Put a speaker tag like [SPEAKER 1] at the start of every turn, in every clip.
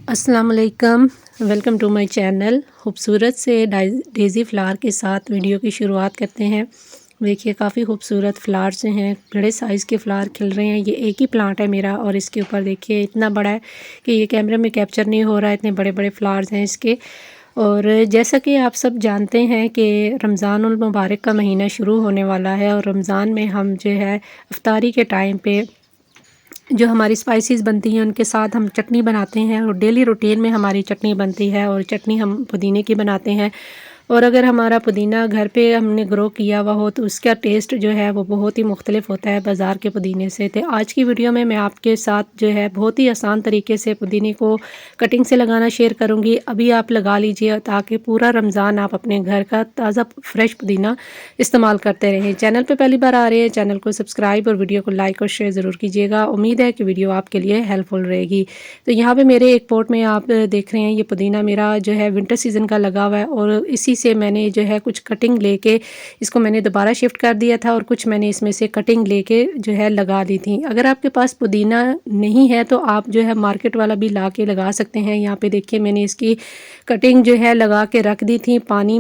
[SPEAKER 1] अस्सलाम वालेकुम। Welcome to my channel. खूबसूरत से डेज़ी फ्लावर के साथ वीडियो की शुरुआत करते हैं। देखिए काफ़ी खूबसूरत फ्लावर्स हैं, बड़े साइज़ के फ्लावर खिल रहे हैं। ये एक ही प्लांट है मेरा और इसके ऊपर देखिए इतना बड़ा है कि ये कैमरे में कैप्चर नहीं हो रहा है, इतने बड़े बड़े फ्लावर्स हैं इसके। और जैसा कि आप सब जानते हैं कि रमज़ानुल मुबारक का महीना शुरू होने वाला है और रमज़ान में हम जो है इफ्तारी के टाइम पे जो हमारी स्पाइसेस बनती हैं उनके साथ हम चटनी बनाते हैं और डेली रूटीन में हमारी चटनी बनती है और चटनी हम पुदीने की बनाते हैं। और अगर हमारा पुदीना घर पे हमने ग्रो किया हुआ हो तो उसका टेस्ट जो है वो बहुत ही मुख्तलिफ होता है बाज़ार के पुदीने से। तो आज की वीडियो में मैं आपके साथ जो है बहुत ही आसान तरीके से पुदीने को कटिंग से लगाना शेयर करूँगी। अभी आप लगा लीजिए ताकि पूरा रमज़ान आप अपने घर का ताज़ा फ्रेश पुदीना इस्तेमाल करते रहें। चैनल पे पहली बार आ रहे हैं, चैनल को सब्सक्राइब और वीडियो को लाइक और शेयर ज़रूर कीजिएगा। उम्मीद है कि वीडियो आपके लिए हेल्पफुल रहेगी। तो यहाँ पे मेरे एक पॉट में आप देख रहे हैं ये पुदीना मेरा जो है विंटर सीज़न का लगा हुआ है और इसी से मैंने जो है कुछ कटिंग लेके इसको मैंने दोबारा शिफ्ट कर दिया था और कुछ मैंने इसमें से कटिंग लेके जो है लगा दी थी। अगर आपके पास पुदीना नहीं है तो आप जो है मार्केट वाला भी ला के लगा सकते हैं। यहाँ पे देखिए मैंने इसकी कटिंग जो है लगा के रख दी थी पानी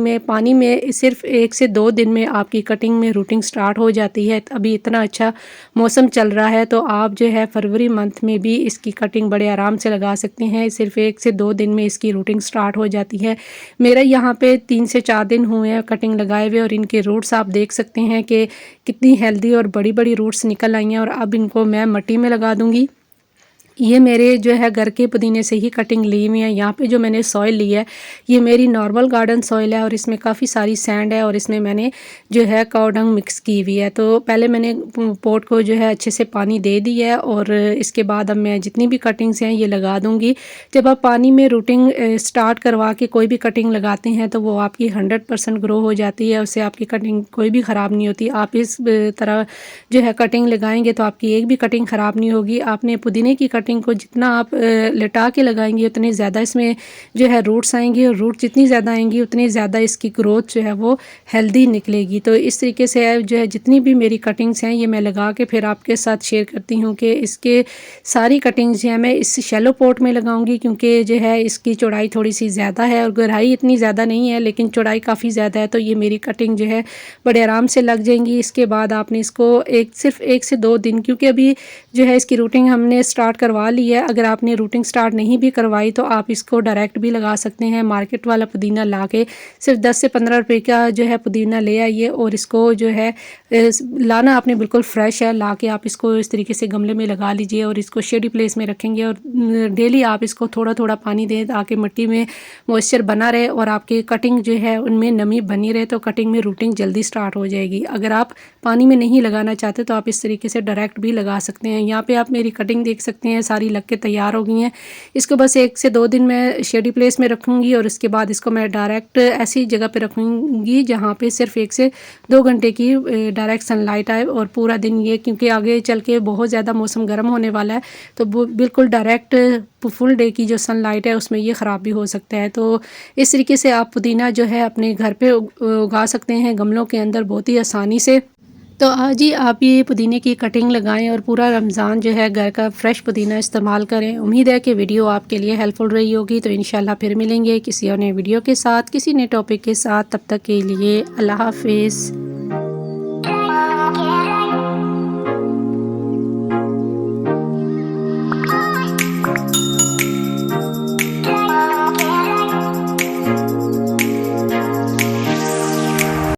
[SPEAKER 1] में सिर्फ 1 से 2 दिन में आपकी कटिंग में रूटिंग स्टार्ट हो जाती है। अभी इतना अच्छा मौसम चल रहा है तो आप जो है फरवरी मंथ में भी इसकी कटिंग बड़े आराम से लगा सकते हैं। सिर्फ 1 से 2 दिन में इसकी रूटिंग स्टार्ट हो जाती है। मेरा यहाँ पे 3 से 4 दिन हुए हैं कटिंग लगाए हुए और इनके रूट्स आप देख सकते हैं कि कितनी हेल्दी और बड़ी बड़ी रूट्स निकल आई हैं। और अब इनको मैं मिट्टी में लगा दूँगी। ये मेरे जो है घर के पुदीने से ही कटिंग ली हुई है। यहाँ पे जो मैंने सॉइल ली है ये मेरी नॉर्मल गार्डन सॉइल है और इसमें काफ़ी सारी सैंड है और इसमें मैंने जो है काऊ डंग मिक्स की हुई है। तो पहले मैंने पॉट को जो है अच्छे से पानी दे दिया है और इसके बाद अब मैं जितनी भी कटिंग्स हैं ये लगा दूँगी। जब आप पानी में रूटिंग स्टार्ट करवा के कोई भी कटिंग लगाते हैं तो वो आपकी 100% ग्रो हो जाती है, उससे आपकी कटिंग कोई भी ख़राब नहीं होती। आप इस तरह जो है कटिंग लगाएंगे तो आपकी एक भी कटिंग ख़राब नहीं होगी। आपने पुदीने की कटिंग को जितना आप लिटा के लगाएंगे उतने ज़्यादा इसमें जो है रूट्स आएंगी और रूट जितनी ज़्यादा आएंगी उतनी ज़्यादा इसकी ग्रोथ जो है वो हेल्दी निकलेगी। तो इस तरीके से जो है जितनी भी मेरी कटिंग्स हैं ये मैं लगा के फिर आपके साथ शेयर करती हूँ कि इसके सारी कटिंग्स जो है मैं इस शैलो पॉट में लगाऊंगी क्योंकि जो है इसकी चौड़ाई थोड़ी सी ज़्यादा है और गहराई इतनी ज़्यादा नहीं है लेकिन चौड़ाई काफ़ी ज़्यादा है। तो ये मेरी कटिंग जो है बड़े आराम से लग जाएंगी। इसके बाद आपने इसको सिर्फ 1 से 2 दिन, क्योंकि अभी जो है इसकी रूटिंग हमने स्टार्ट करवा ली है। अगर आपने रूटिंग स्टार्ट नहीं भी करवाई तो आप इसको डायरेक्ट भी लगा सकते हैं। मार्केट वाला पुदीना ला के सिर्फ 10 से 15 रुपए का जो है पुदीना ले आइए और इसको जो है लाना आपने बिल्कुल फ्रेश है, ला के आप इसको इस तरीके से गमले में लगा लीजिए और इसको शेडी प्लेस में रखेंगे और डेली आप इसको थोड़ा थोड़ा पानी दें ताकि मिट्टी में मॉइस्चर बना रहे और आपकी कटिंग जो है उनमें नमी बनी रहे तो कटिंग में रूटिंग जल्दी स्टार्ट हो जाएगी। अगर आप पानी में नहीं लगाना चाहते तो आप इस तरीके से डायरेक्ट भी लगा सकते हैं। यहाँ पे आप मेरी कटिंग देख सकते हैं, सारी लग के तैयार हो गई हैं। इसको बस 1 से 2 दिन मैं शेडी प्लेस में रखूँगी और उसके बाद इसको मैं डायरेक्ट ऐसी जगह पे रखूँगी जहाँ पे सिर्फ 1 से 2 घंटे की डायरेक्ट सनलाइट आए और पूरा दिन ये, क्योंकि आगे चल के बहुत ज़्यादा मौसम गर्म होने वाला है तो बिल्कुल डायरेक्ट फुल डे की जो सनलाइट है उसमें ये ख़राब भी हो सकता है। तो इस तरीके से आप पुदीना जो है अपने घर पे उगा सकते हैं गमलों के अंदर बहुत ही आसानी से। तो आज ही आप ये पुदीने की कटिंग लगाएं और पूरा रमज़ान जो है घर का फ्रेश पुदीना इस्तेमाल करें। उम्मीद है कि वीडियो आपके लिए हेल्पफुल रही होगी। तो इंशाल्लाह फिर मिलेंगे किसी और नए वीडियो के साथ, किसी नए टॉपिक के साथ। तब तक के लिए अल्लाह हाफिज़।